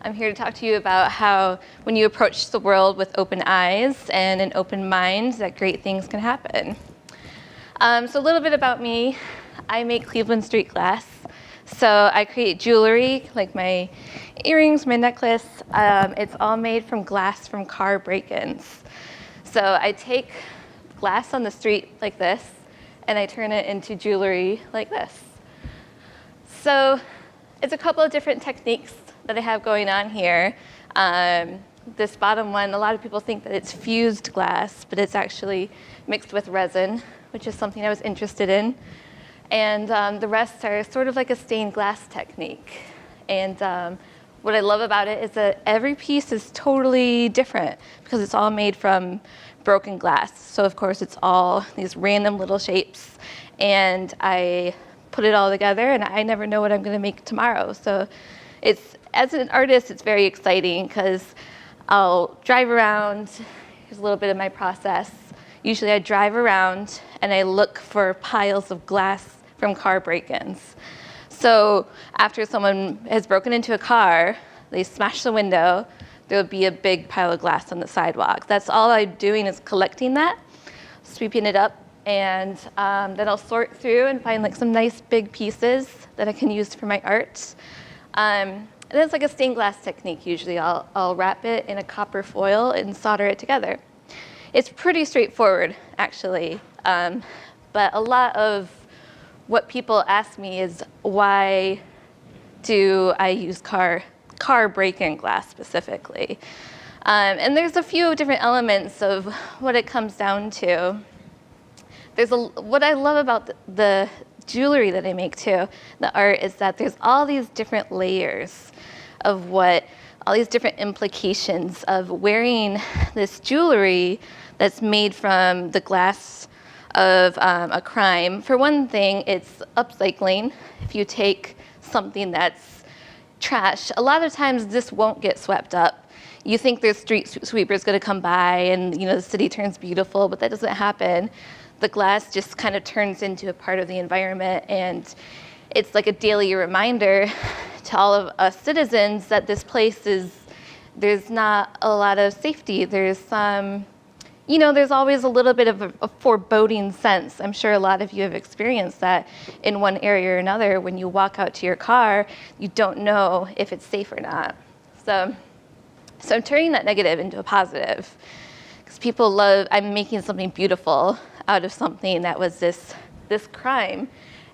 I'm here to talk to you about how when you approach the world with open eyes and an open mind, that great things can happen. So a little bit about me. I make Cleveland street glass. So I create jewelry, like my earrings, my necklace. It's all made from glass from car break-ins. So I take glass on the street like this, and I turn it into jewelry like this. So it's a couple of different techniques that I have going on here. This bottom one, a lot of people think that it's fused glass, but it's actually mixed with resin, which is something I was interested in. And the rest are sort of like a stained glass technique. And what I love about it is that every piece is totally different because it's all made from broken glass. So of course it's all these random little shapes. And I put it all together and I never know what I'm gonna make tomorrow. So as an artist, it's very exciting because I'll drive around. Here's a little bit of my process. Usually I drive around and I look for piles of glass from car break-ins. So after someone has broken into a car, they smash the window, there'll be a big pile of glass on the sidewalk. That's all I'm doing is collecting that, sweeping it up, and then I'll sort through and find like some nice big pieces that I can use for my art. And then it's like a stained glass technique usually. I'll wrap it in a copper foil and solder it together. It's pretty straightforward, actually. But a lot of what people ask me is, why do I use car break-in glass specifically? And there's a few different elements of what it comes down to. What I love about the jewelry that I make too, the art, is that there's all these different layers of all these different implications of wearing this jewelry that's made from the glass of a crime. For one thing, it's upcycling. If you take something that's trash, a lot of times this won't get swept up. You think there's street sweepers gonna come by and the city turns beautiful, but that doesn't happen. The glass just kind of turns into a part of the environment, and it's like a daily reminder to all of us citizens that this place there's not a lot of safety. There's there's always a little bit of a foreboding sense. I'm sure a lot of you have experienced that in one area or another. When you walk out to your car, you don't know if it's safe or not. So I'm turning that negative into a positive, because people love, I'm making something beautiful out of something that was this crime.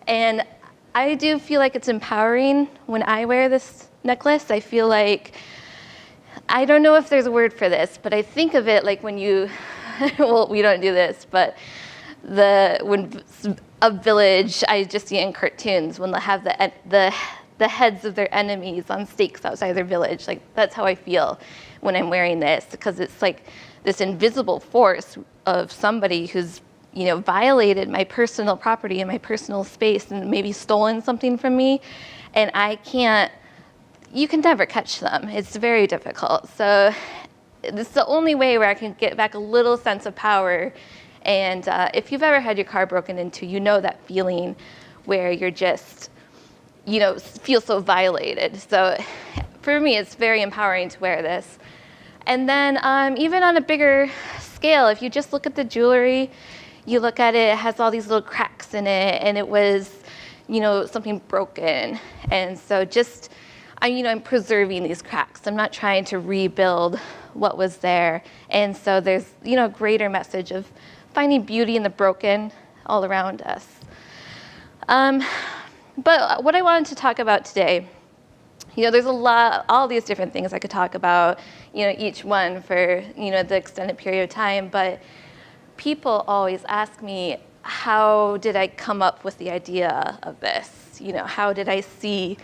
And I do feel like it's empowering when I wear this necklace. I feel like, I don't know if there's a word for this, but I think of it like when you, well, we don't do this, but when a village, I just see it in cartoons, when they have the heads of their enemies on stakes outside their village. Like, that's how I feel when I'm wearing this, because it's like this invisible force of somebody who's violated my personal property and my personal space and maybe stolen something from me, and you can never catch them. It's very difficult. So this is the only way where I can get back a little sense of power. And if you've ever had your car broken into, that feeling where you're just, feel so violated. So for me, it's very empowering to wear this. And then even on a bigger scale, if you just look at the jewelry, you look at it, it has all these little cracks in it, and it was, something broken. And so I'm preserving these cracks. I'm not trying to rebuild what was there. And so there's, a greater message of finding beauty in the broken all around us. But what I wanted to talk about today, there's all these different things I could talk about, each one for, the extended period of time, but people always ask me, how did I come up with the idea of this? How did I see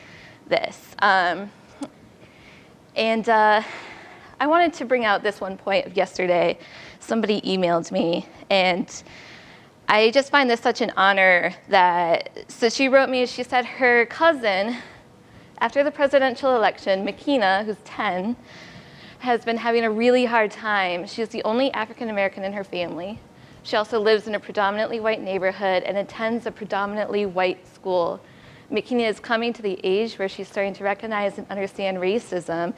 this? And I wanted to bring out this one point of yesterday. Somebody emailed me, and I just find this such an honor so she wrote me, she said her cousin, after the presidential election, Makina, who's 10, has been having a really hard time. She's the only African American in her family. She also lives in a predominantly white neighborhood and attends a predominantly white school. Makina is coming to the age where she's starting to recognize and understand racism.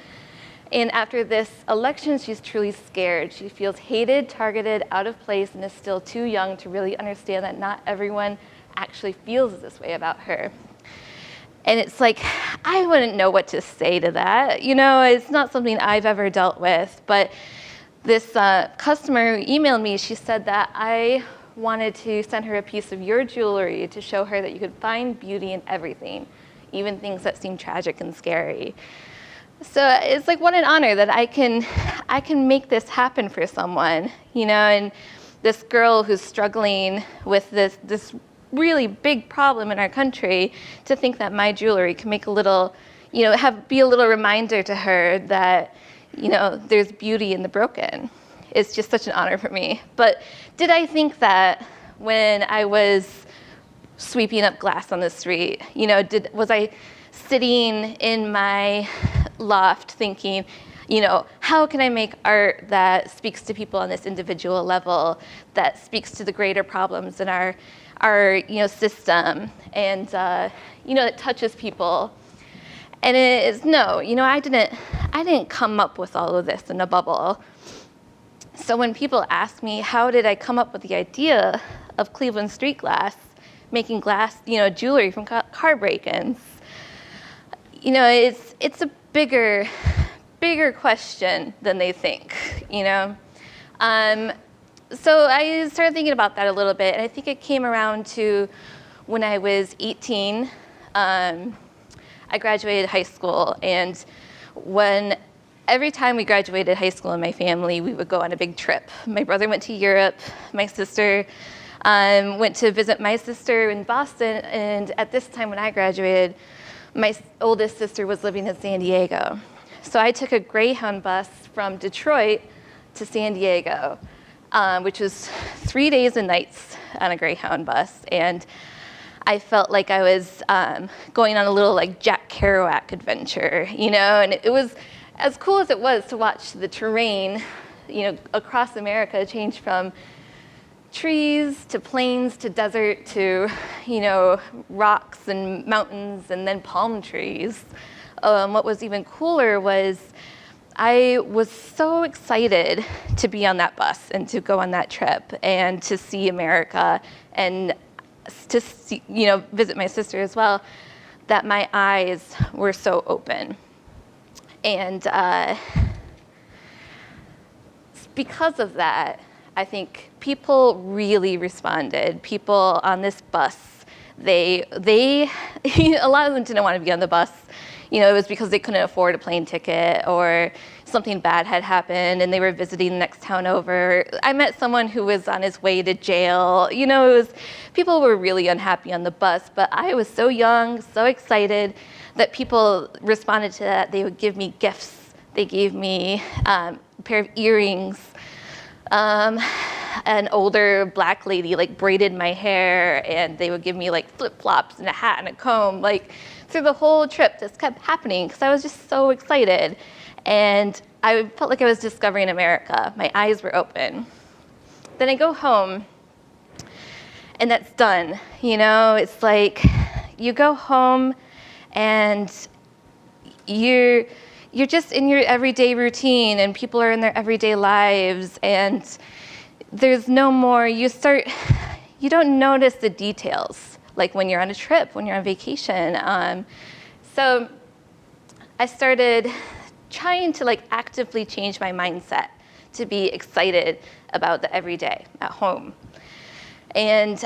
And after this election, she's truly scared. She feels hated, targeted, out of place, and is still too young to really understand that not everyone actually feels this way about her. And it's like, I wouldn't know what to say to that. You know, it's not something I've ever dealt with. But this customer who emailed me, she said that I wanted to send her a piece of your jewelry to show her that you could find beauty in everything, even things that seem tragic and scary. So it's like, what an honor that I can make this happen for someone, you know. And this girl who's struggling with this really big problem in our country, to think that my jewelry can make a little, you know, be a little reminder to her that, you know, there's beauty in the broken. It's just such an honor for me. But did I think that when I was sweeping up glass on the street, you know, was I sitting in my loft thinking, you know, how can I make art that speaks to people on this individual level, that speaks to the greater problems in our you know, system, and you know, that touches people? And it is no, you know, I didn't come up with all of this in a bubble. So when people ask me, how did I come up with the idea of Cleveland street glass, making glass, you know, jewelry from car break-ins, you know, it's a bigger question than they think, you know. So I started thinking about that a little bit, and I think it came around to when I was 18. I graduated high school, and every time we graduated high school in my family, we would go on a big trip. My brother went to Europe, my sister went to visit my sister in Boston, and at this time when I graduated, my oldest sister was living in San Diego. So I took a Greyhound bus from Detroit to San Diego, which was 3 days and nights on a Greyhound bus. And I felt like I was going on a little like Jack Kerouac adventure, you know, and it was as cool as it was to watch the terrain, you know, across America change from trees to plains to desert to, you know, rocks and mountains and then palm trees. What was even cooler was I was so excited to be on that bus and to go on that trip and to see America and to see, you know, visit my sister as well, that my eyes were so open. And because of that, I think people really responded. People on this bus, they a lot of them didn't want to be on the bus. You know, it was because they couldn't afford a plane ticket or something bad had happened and they were visiting the next town over. I met someone who was on his way to jail. You know, people were really unhappy on the bus, but I was so young, so excited that people responded to that. They would give me gifts. They gave me a pair of earrings. An older black lady like braided my hair, and they would give me like flip-flops and a hat and a comb. Like through the whole trip, this kept happening because I was just so excited. And I felt like I was discovering America. My eyes were open. Then I go home, and that's done. You know, it's like you go home, and you're just in your everyday routine, and people are in their everyday lives, and there's no more, you don't notice the details, like when you're on a trip, when you're on vacation. So I started trying to like actively change my mindset to be excited about the everyday at home. And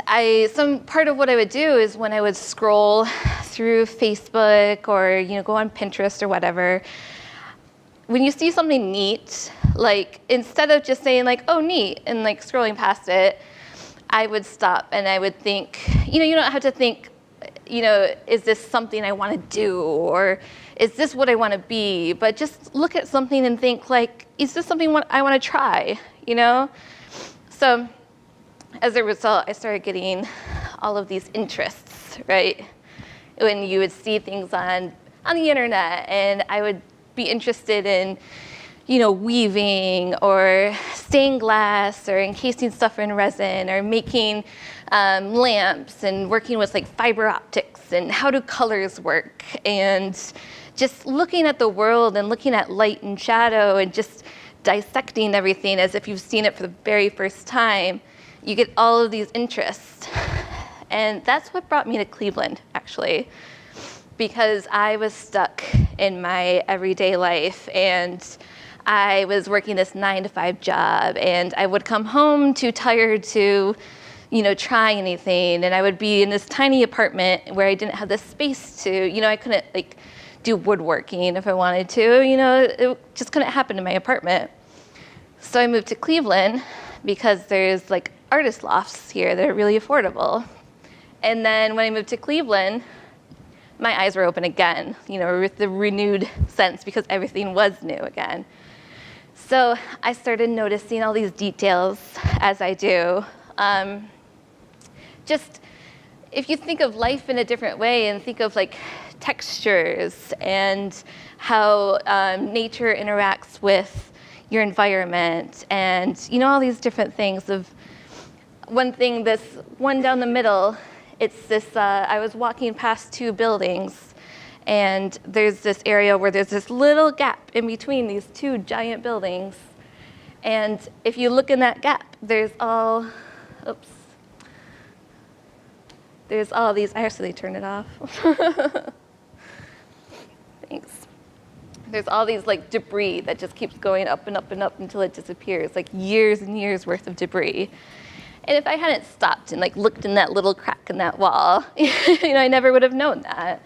some part of what I would do is when I would scroll through Facebook or, you know, go on Pinterest or whatever, when you see something neat, like instead of just saying like, oh, neat, and like scrolling past it, I would stop and I would think, you know, you don't have to think, you know, is this something I want to do, or is this what I want to be? But just look at something and think like, is this something I want to try, you know? So as a result, I started getting all of these interests, right? When you would see things on the internet, and I would be interested in weaving or stained glass or encasing stuff in resin or making lamps and working with like fiber optics and how do colors work, and just looking at the world and looking at light and shadow and just dissecting everything as if you've seen it for the very first time. You get all of these interests. And that's what brought me to Cleveland, actually, because I was stuck in my everyday life, and I was working this 9-to-5 job, and I would come home too tired to, try anything, and I would be in this tiny apartment where I didn't have the space to, I couldn't do woodworking if I wanted to, it just couldn't happen in my apartment. So I moved to Cleveland because there's artist lofts here that are really affordable. And then when I moved to Cleveland, my eyes were open again, with the renewed sense, because everything was new again. So I started noticing all these details as I do. Just if you think of life in a different way and think of textures and how nature interacts with your environment and all these different things. Of this one down the middle, it's this, I was walking past 2 buildings, and there's this area where there's this little gap in between these 2 giant buildings. And if you look in that gap, there's all these, I actually turned it off. Thanks. There's all these debris that just keeps going up and up and up until it disappears, years and years worth of debris. And if I hadn't stopped and looked in that little crack in that wall, I never would have known that.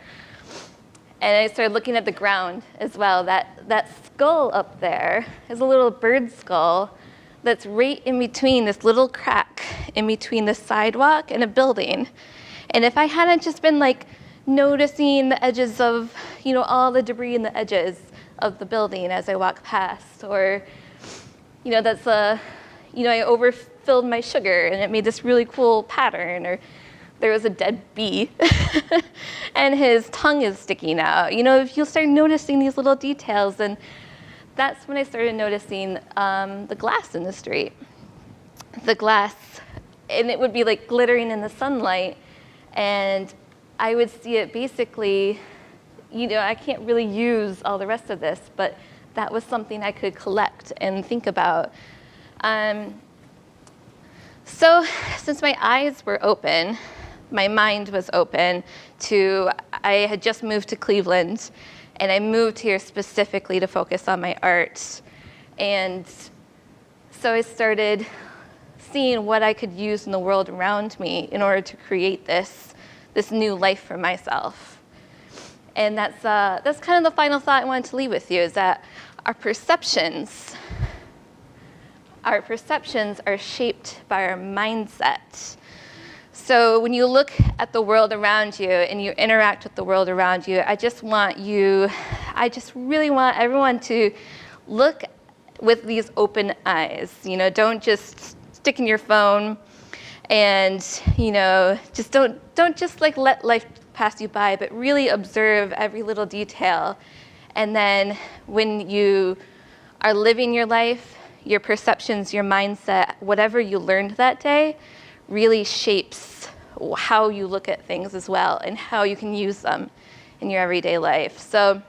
And I started looking at the ground as well. That skull up there is a little bird skull that's right in between this little crack in between the sidewalk and a building. And if I hadn't just been noticing the edges of, all the debris in the edges of the building as I walk past, or, that's I overfilled my sugar and it made this really cool pattern, or there was a dead bee and his tongue is sticking out. If you'll start noticing these little details, and that's when I started noticing the glass in the street. The glass, and it would be glittering in the sunlight, and I would see it basically, I can't really use all the rest of this, but that was something I could collect and think about. So since my eyes were open, my mind was open to, I had just moved to Cleveland, and I moved here specifically to focus on my art. And so I started seeing what I could use in the world around me in order to create this new life for myself. And that's kind of the final thought I wanted to leave with you, is that our perceptions are shaped by our mindset. So when you look at the world around you and you interact with the world around you, I just really want everyone to look with these open eyes. Don't just stick in your phone, and just don't just let life pass you by, but really observe every little detail. And then when you are living your life, your perceptions, your mindset, whatever you learned that day really shapes how you look at things as well, and how you can use them in your everyday life. So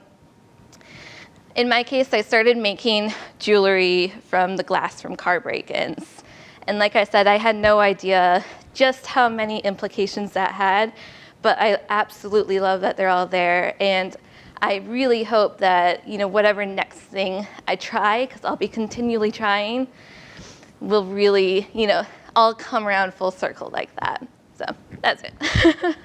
in my case, I started making jewelry from the glass from car break-ins. And like I said, I had no idea just how many implications that had, but I absolutely love that they're all there. And I really hope that, whatever next thing I try, because I'll be continually trying, will really, all come around full circle like that. So that's it.